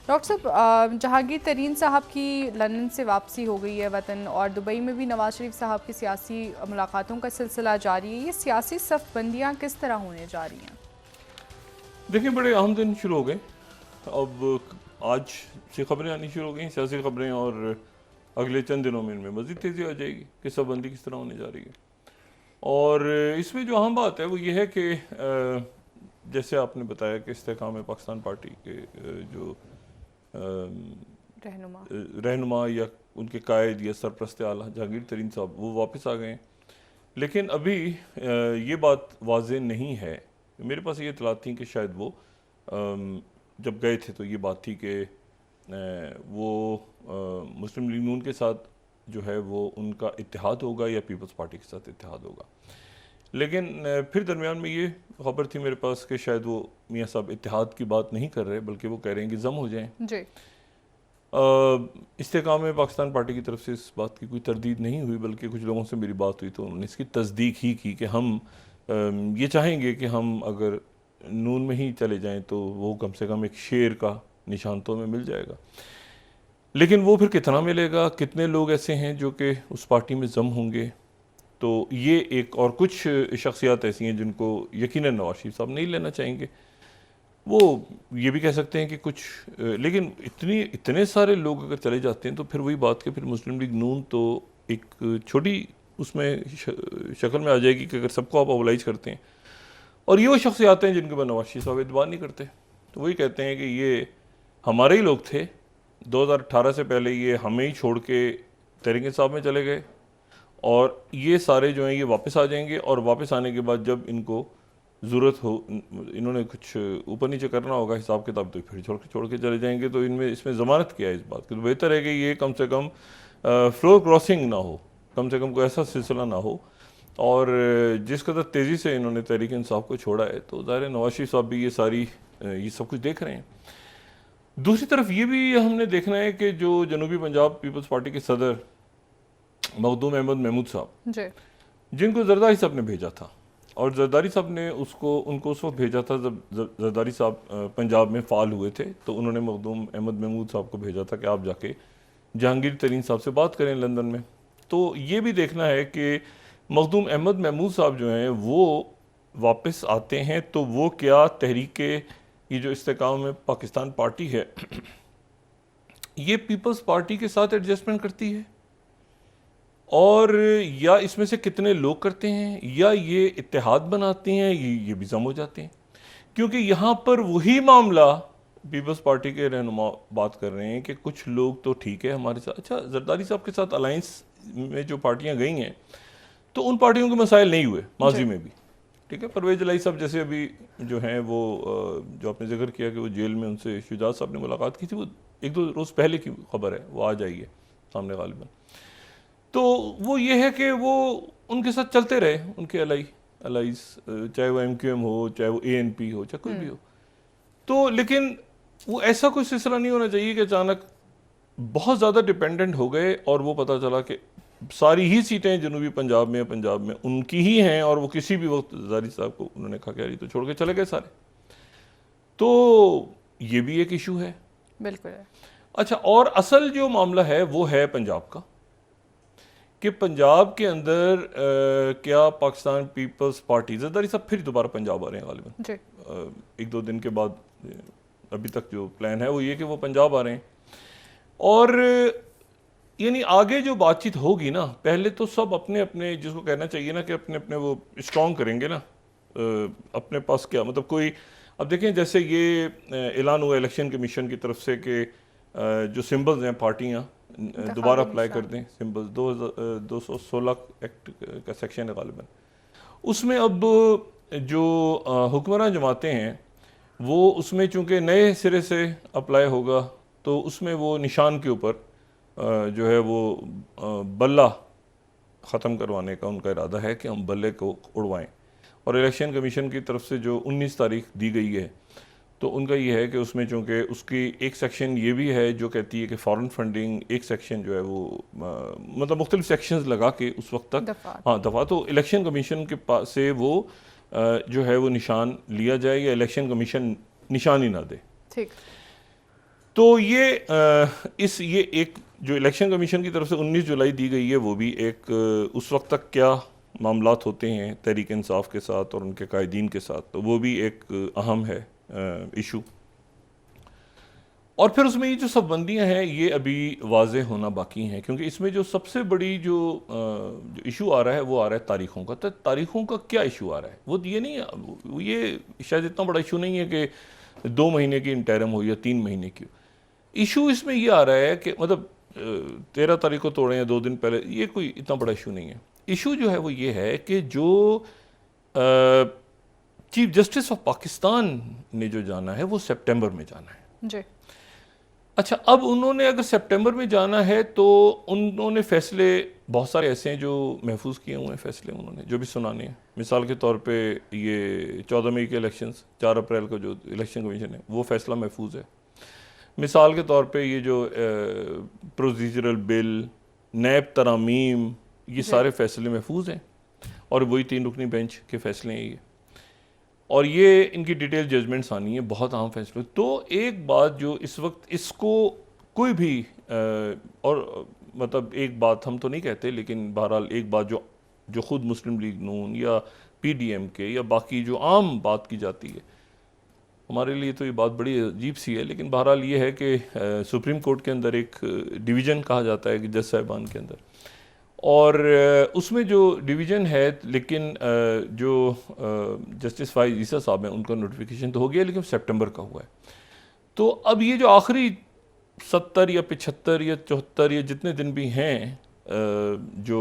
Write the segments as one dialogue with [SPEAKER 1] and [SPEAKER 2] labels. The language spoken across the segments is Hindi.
[SPEAKER 1] डॉक्टर साहब, जहांगीर तरीन साहब की लंदन से वापसी हो गई है वतन, और दुबई में भी नवाज शरीफ साहब की सियासी मुलाकातों का सिलसिला जारी है। ये सियासी सफ़बंदियाँ किस तरह होने जा रही हैं?
[SPEAKER 2] देखिए, बड़े अहम दिन शुरू हो गए। अब आज से खबरें आनी शुरू हो गई, सियासी खबरें, और अगले चंद दिनों में इनमें मज़ीद तेज़ी आ जाएगी कि सबबंदी किस तरह होने जा रही है। और इसमें जो अहम बात है वो ये है कि जैसे आपने बताया कि इस्तेहकाम पाकिस्तान पार्टी के जो
[SPEAKER 1] रहनुमा।
[SPEAKER 2] रहनुमा या उनके कायद या सरप्रस्त आला जहांगीर तरीन साहब वो वापस आ गए हैं। लेकिन अभी ये बात वाज़ेह नहीं है। मेरे पास ये इतलात थी कि शायद वो जब गए थे तो ये बात थी कि वो मुस्लिम लीग नून के साथ जो है वो उनका इत्तेहाद होगा या पीपल्स पार्टी के साथ इत्तेहाद होगा। लेकिन फिर दरमियान में ये खबर थी मेरे पास कि शायद वो मियाँ साहब इत्तेहाद की बात नहीं कर रहे, बल्कि वो कह रहे हैं कि जम हो जाएं।
[SPEAKER 1] जी।
[SPEAKER 2] इस्तेहकाम में पाकिस्तान पार्टी की तरफ से इस बात की कोई तरदीद नहीं हुई, बल्कि कुछ लोगों से मेरी बात हुई तो उन्होंने इसकी तस्दीक ही की कि हम ये चाहेंगे कि हम अगर नून में ही चले जाएं तो वो कम से कम एक शेर का निशान तो हमें मिल जाएगा। लेकिन वो फिर कितना मिलेगा, कितने लोग ऐसे हैं जो कि उस पार्टी में जम होंगे, तो ये एक और कुछ शख्सियात ऐसी हैं जिनको यकीनन नवाज शरीफ साहब नहीं लेना चाहेंगे। वो ये भी कह सकते हैं कि कुछ, लेकिन इतने सारे लोग अगर चले जाते हैं तो फिर वही बात कि फिर मुस्लिम लीग नून तो एक छोटी उसमें शक्ल में आ जाएगी कि अगर सबको आप मोबलाइज करते हैं, और ये वो शख्सियात हैं जिनके ऊपर नवाज शरीफ साहब एतबार नहीं करते। तो वही कहते हैं कि ये हमारे ही लोग थे, 2018 से पहले ये हमें ही छोड़ के तहरीक साहब में चले गए, और ये सारे जो हैं ये वापस आ जाएंगे, और वापस आने के बाद जब इनको ज़रूरत हो, इन्होंने कुछ ऊपर नीचे करना होगा हिसाब किताब, तो फिर छोड़ के चले जाएंगे। तो इनमें इसमें ज़मानत क्या है इस बात की? तो बेहतर है कि ये कम से कम फ्लोर क्रॉसिंग ना हो, कम से कम कोई ऐसा सिलसिला ना हो। और जिस कदर तेज़ी से इन्होंने तहरीक इंसाफ को छोड़ा है, तो ज़ाहिर नवाज शरीफ साहब भी ये सब कुछ देख रहे हैं। दूसरी तरफ ये भी हमने देखना है कि जो जनूबी पंजाब पीपल्स पार्टी के सदर मखदूम अहमद महमूद साहब, जिनको जरदारी साहब ने भेजा था, और जरदारी साहब ने उनको उस वक्त भेजा था जब जरदारी साहब पंजाब में फ़ाल हुए थे, तो उन्होंने मखदूम अहमद महमूद साहब को भेजा था कि आप जाके जहांगीर तरीन साहब से बात करें लंदन में। तो ये भी देखना है कि मखदूम अहमद महमूद साहब जो हैं वो वापस आते हैं तो वो क्या तहरीक ये जो इस्तेहकाम में पाकिस्तान पार्टी है ये पीपल्स पार्टी के साथ एडजस्टमेंट करती है, और या इसमें से कितने लोग करते हैं, या ये इत्तेहाद बनाते हैं, ये भी जम हो जाते हैं। क्योंकि यहाँ पर वही मामला पीपल्स पार्टी के रहनुमा बात कर रहे हैं कि कुछ लोग तो ठीक है हमारे साथ, अच्छा जरदारी साहब के साथ अलायंस में जो पार्टियाँ गई हैं तो उन पार्टियों के मसाइल नहीं हुए माजी में भी, ठीक है। परवेज इलाही साहब जैसे अभी जो हैं वो जो आपने जिक्र किया कि वो जेल में उनसे शुजात साहब ने मुलाकात की थी, वो 1-2 रोज़ पहले की खबर है, वो आ जाएगी सामने गालिबन। तो वो ये है कि वो उनके साथ चलते रहे, उनके अलाइज, चाहे वो MQM हो, चाहे वो ANP हो, चाहे कोई भी हो। तो लेकिन वो ऐसा कोई सिलसिला नहीं होना चाहिए कि अचानक बहुत ज़्यादा डिपेंडेंट हो गए और वो पता चला कि सारी ही सीटें जनूबी पंजाब में उनकी ही हैं, और वो किसी भी वक्त जरदारी साहब को उन्होंने कहा कि तो छोड़ के चले गए सारे। तो ये भी एक इशू है।
[SPEAKER 1] बिल्कुल।
[SPEAKER 2] अच्छा, और असल जो मामला है वो है पंजाब का, कि पंजाब के अंदर क्या पाकिस्तान पीपल्स पार्टी, जरदारी साहब फिर दोबारा पंजाब आ रहे हैं गालिबन 1-2 दिन के बाद। अभी तक जो प्लान है वो ये कि वो पंजाब आ रहे हैं, और यानी आगे जो बातचीत होगी ना, पहले तो सब अपने अपने, जिसको कहना चाहिए ना कि अपने अपने वो स्ट्रॉन्ग करेंगे ना, अपने पास क्या मतलब कोई। अब देखें जैसे ये ऐलान हुआ इलेक्शन कमीशन की तरफ से कि जो सिंबल्स हैं पार्टियाँ दोबारा अप्लाई कर दें, सिंबल्स 216 एक्ट का सेक्शन है गालिबन, उसमें अब जो हुक्मरान जमातें हैं वो उसमें चूँकि नए सिरे से अप्लाई होगा, तो उसमें वो निशान के ऊपर जो है वो बल्ला ख़त्म करवाने का उनका इरादा है कि हम बल्ले को उड़वाएं। और इलेक्शन कमीशन की तरफ से जो 19 तारीख दी गई है, तो उनका ये है कि उसमें चूँकि उसकी एक सेक्शन ये भी है जो कहती है कि फॉरेन फंडिंग, एक सेक्शन जो है वो मतलब मुख्तलिफ सेक्शंस लगा के उस वक्त तक दफ़ा तो इलेक्शन कमीशन के पास से वो जो है वो निशान लिया जाए, या इलेक्शन कमीशन निशान ही ना दे।
[SPEAKER 1] ठीक।
[SPEAKER 2] तो ये एक जो इलेक्शन कमीशन की तरफ से 19 जुलाई दी गई है, वो भी एक उस वक्त तक क्या मामलात होते हैं तहरीक इंसाफ के साथ और उनके कायदीन के साथ, तो वो भी एक अहम है इशू। और फिर उसमें ये जो सब बंदियाँ हैं ये अभी वाज़े होना बाकी हैं, क्योंकि इसमें जो सबसे बड़ी जो इशू आ रहा है वो आ रहा है तारीख़ों का। तो तारीख़ों का क्या इशू आ रहा है, वो ये नहीं, ये शायद इतना बड़ा इशू नहीं है कि 2 महीने की इंटरम हो या 3 महीने की। इशू इसमें ये आ रहा है कि मतलब 13 तारीख को तोड़ें या 2 दिन पहले, ये कोई इतना बड़ा इशू नहीं है। इशू जो है वो ये है कि जो चीफ जस्टिस ऑफ पाकिस्तान ने जो जाना है वो सितंबर में जाना है
[SPEAKER 1] जी।
[SPEAKER 2] अच्छा, अब उन्होंने अगर सितंबर में जाना है तो उन्होंने फैसले बहुत सारे ऐसे हैं जो महफूज किए हुए हैं, फैसले उन्होंने जो भी सुनाने हैं। मिसाल के तौर पे ये 14 मई के इलेक्शंस, 4 अप्रैल को जो इलेक्शन कमीशन है वो फैसला महफूज है। मिसाल के तौर पे ये जो प्रोसीजरल बिल, नैब तरामीम, ये सारे फैसले महफूज हैं और वही 3 रुकनी बेंच के फैसले हैं ये, और ये इनकी डिटेल जजमेंट्स आनी है, बहुत अहम फैसले। तो एक बात जो इस वक्त इसको कोई भी और मतलब एक बात हम तो नहीं कहते, लेकिन बहरहाल एक बात जो ख़ुद मुस्लिम लीग नून या PDM के या बाकी जो आम बात की जाती है, हमारे लिए तो ये बात बड़ी अजीब सी है, लेकिन बहरहाल ये है कि सुप्रीम कोर्ट के अंदर एक डिवीज़न कहा जाता है कि जज साहिबान के अंदर, और उसमें जो डिवीज़न है, लेकिन जो जस्टिस फाइज ईसा साहब हैं उनका नोटिफिकेशन तो हो गया, लेकिन सितंबर का हुआ है। तो अब ये जो आखिरी 70 या 75 या 74 या जितने दिन भी हैं जो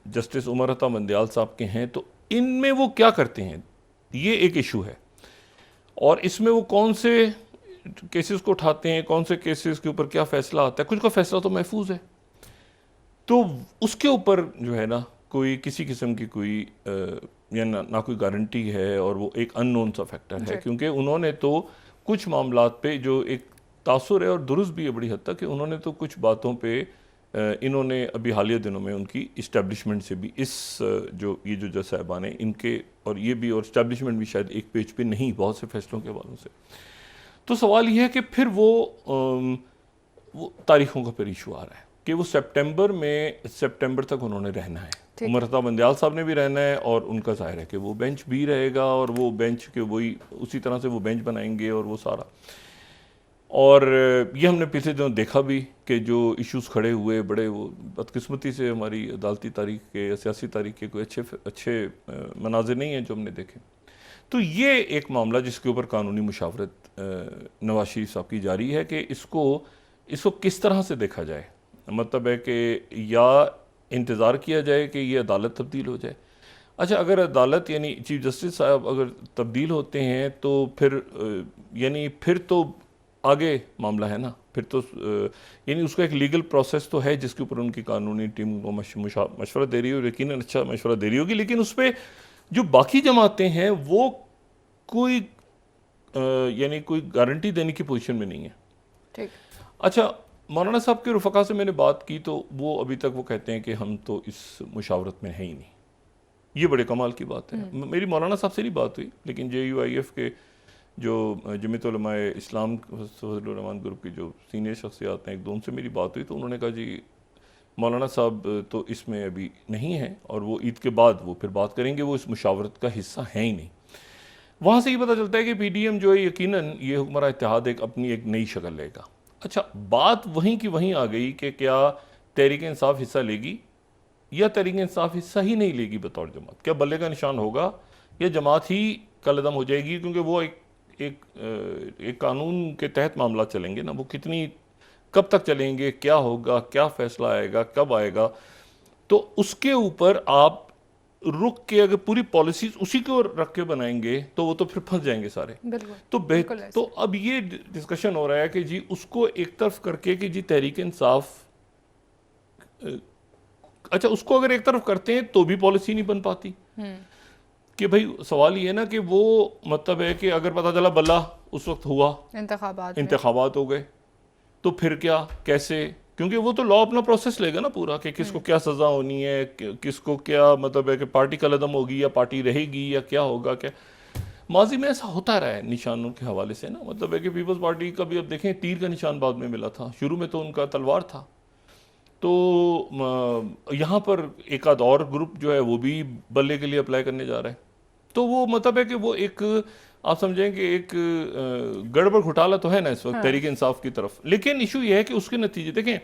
[SPEAKER 2] जस्टिस उमर अता मंदियाल साहब के हैं, तो इनमें वो क्या करते हैं, ये एक इशू है। और इसमें वो कौन से केसेस को उठाते हैं, कौन से केसेस के ऊपर क्या फ़ैसला आता है, कुछ का फ़ैसला तो महफूज है, तो उसके ऊपर जो है ना कोई किसी किस्म की कोई या ना कोई गारंटी है, और वो एक अननोन सा फैक्टर है, क्योंकि उन्होंने तो कुछ मामलात पे जो एक तासुर है और दुरुस्त भी है बड़ी हद तक, कि उन्होंने तो कुछ बातों पे इन्होंने अभी हालिया दिनों में उनकी इस्टेब्लिशमेंट से भी इस जो ये जो जज साहिबान हैं इनके, और ये भी, और इस्टेब्लिशमेंट भी शायद एक पेज पे नहीं, बहुत से फैसलों के हवालों से। तो सवाल ये है कि फिर वो तारीखों का फिर इशू आ रहा है कि वो सितंबर तक उन्होंने रहना है। उमर अता मंदियाल साहब ने भी रहना है, और उनका जाहिर है कि वो बेंच भी रहेगा, और वो बेंच के वही उसी तरह से वो बेंच बनाएंगे और वो सारा। और ये हमने पिछले दिनों देखा भी कि जो इश्यूज खड़े हुए बड़े, वो बदकिस्मती से हमारी अदालती तारीख के या सियासी तारीख के कोई अच्छे मनाजिर नहीं हैं जो हमने देखे। तो ये एक मामला जिसके ऊपर कानूनी मुशावरत नवाज शरीफ साहब की जारी है कि इसको किस तरह से देखा जाए। मतलब है कि या इंतज़ार किया जाए कि ये अदालत तब्दील हो जाए। अच्छा, अगर अदालत यानी चीफ जस्टिस साहब अगर तब्दील होते हैं तो फिर तो आगे मामला है ना, फिर तो यानी उसका एक लीगल प्रोसेस तो है जिसके ऊपर उनकी कानूनी टीम को मशवरा दे रही हो, यकीनन अच्छा मशवरा दे रही होगी, लेकिन उस पर जो बाकी जमातें हैं वो कोई यानी कोई गारंटी देने की पोजीशन में नहीं है।
[SPEAKER 1] ठीक।
[SPEAKER 2] अच्छा, मौलाना साहब के रुफ़का से मैंने बात की तो वो अभी तक वो कहते हैं कि हम तो इस मुशावरत में हैं ही नहीं। ये बड़े कमाल की बात है। मेरी मौलाना साहब से नहीं बात हुई, लेकिन JUIF के जो जमीयत उलमाए इस्लाम फजलुर रहमान ग्रुप की जो सीनियर शख्सियात हैं, एक दो उनसे मेरी बात हुई तो उन्होंने कहा जी मौलाना साहब तो इसमें अभी नहीं हैं, और वो ईद के बाद वो फिर बात करेंगे, वो इस मुशावरत का हिस्सा है ही नहीं। वहाँ से ये पता चलता है कि PDM जो है यकीनन ये हुक्मरान इत्तेहाद अपनी एक नई शक्ल लेगा। अच्छा, बात वहीं की वहीं आ गई कि क्या तहरीक इंसाफ हिस्सा लेगी या तहरीक इंसाफ हिस्सा ही नहीं लेगी बतौर जमात, क्या बल्ले का निशान होगा या जमात ही कलदम हो जाएगी, क्योंकि वो एक कानून के तहत मामला चलेंगे ना, वो कितनी कब तक चलेंगे, क्या होगा, क्या फैसला आएगा, कब आएगा, तो उसके ऊपर आप रुक के अगर पूरी पॉलिसीज उसी को रख के बनाएंगे तो वो तो फिर फंस जाएंगे सारे। तो अब ये डिस्कशन हो रहा है कि जी उसको एक तरफ करके कि जी तहरीक इंसाफ, अच्छा उसको अगर एक तरफ करते हैं तो भी पॉलिसी नहीं बन पाती कि भाई सवाल ये है ना कि वो मतलब है कि अगर पता चला बल्ला उस वक्त हुआ इंतखाबात हो गए तो फिर क्या, कैसे, क्योंकि वो तो लॉ अपना प्रोसेस लेगा ना पूरा कि किसको क्या सज़ा होनी है, किसको क्या मतलब है कि पार्टी कलदम होगी या पार्टी रहेगी या क्या होगा, क्या माजी में ऐसा होता रहा है निशानों के हवाले से ना, मतलब है कि पीपल्स पार्टी का भी अब देखें तीर का निशान बाद में मिला था, शुरू में तो उनका तलवार था। तो यहाँ पर एक आध और ग्रुप जो है वो भी बल्ले के लिए अप्लाई करने जा रहा है। तो वो मतलब है कि वो एक आप समझें कि एक गड़बड़ घोटाला तो है ना इस वक्त
[SPEAKER 1] हाँ।
[SPEAKER 2] तहरीक इंसाफ की तरफ, लेकिन इशू ये है कि उसके नतीजे देखें,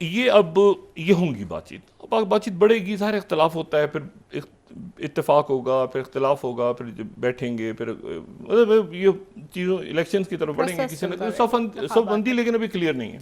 [SPEAKER 2] ये अब ये होंगी बातचीत, अब बातचीत बढ़ेगी, सारे इख्तलाफ होता है, फिर इत्तेफाक होगा, फिर इख्तलाफ होगा, फिर जब बैठेंगे, फिर मतलब ये चीज़ों इलेक्शंस की तरफ बढ़ेंगे,
[SPEAKER 1] प्रोसेस
[SPEAKER 2] किसी
[SPEAKER 1] चलता
[SPEAKER 2] ने
[SPEAKER 1] रहेगा,
[SPEAKER 2] सब बंदी, लेकिन अभी क्लियर नहीं है।